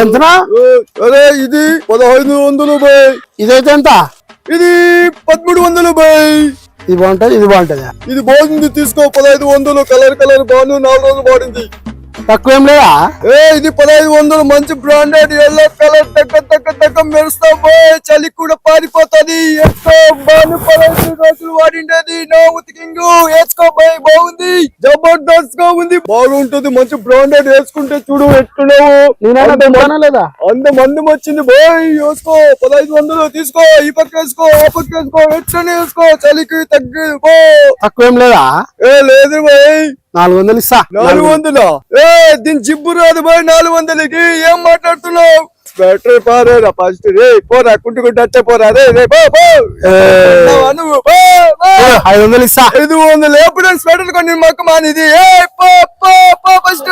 ఎంతనా? అరే ఇది 1500 బై. ఇదైతే ఎంత? ఇది 1300 బై. ఇది బాగుంటది, ఇది బాగుంటది. ఇది బాగుంది తీసుకో. 1500 కలర్ బాగుంది. 4 రోజులు బాగుంది. తక్కువ ఏం లేదా? ఇది 1500 మంచి బ్రాండెడ్ ఎల్లో కలర్ తగ్గ మెరుస్తా పోయి చలి కూడా పారిపోతుంది. వేసుకో బాను 15 రోజులు వాడిండేది. నో ఉతికింగ్. వేసుకో పోయి బాగుంది. జబర్దస్త్ గా ఉంది. బాగుంటుంది. మంచి బ్రాండెడ్ వేసుకుంటే చూడు ఎట్టున్నావు. లేదా అంత మందం వచ్చింది పోయి. వేసుకో 1500 తీసుకో. ఈ పక్క వేసుకో, ఆ పక్క వేసుకో, ఎట్లనే వేసుకో. చలికి తగ్గి పో. తక్కువ ఏం లేదా? లేదు పోయి. 400 ఇస్తా. 400? దీని జిబ్బు రాదు పోయి 400కి. ఏం మాట్లాడుతున్నావు? Battery పారేరా first. రే పోరా, కుంటుకుంటే అట్టే పోరా. రే రే పో 500 ఇస్తా. 500 ఎప్పుడైనా స్వెటర్ కొని మొక్క మానిది. ఫస్ట్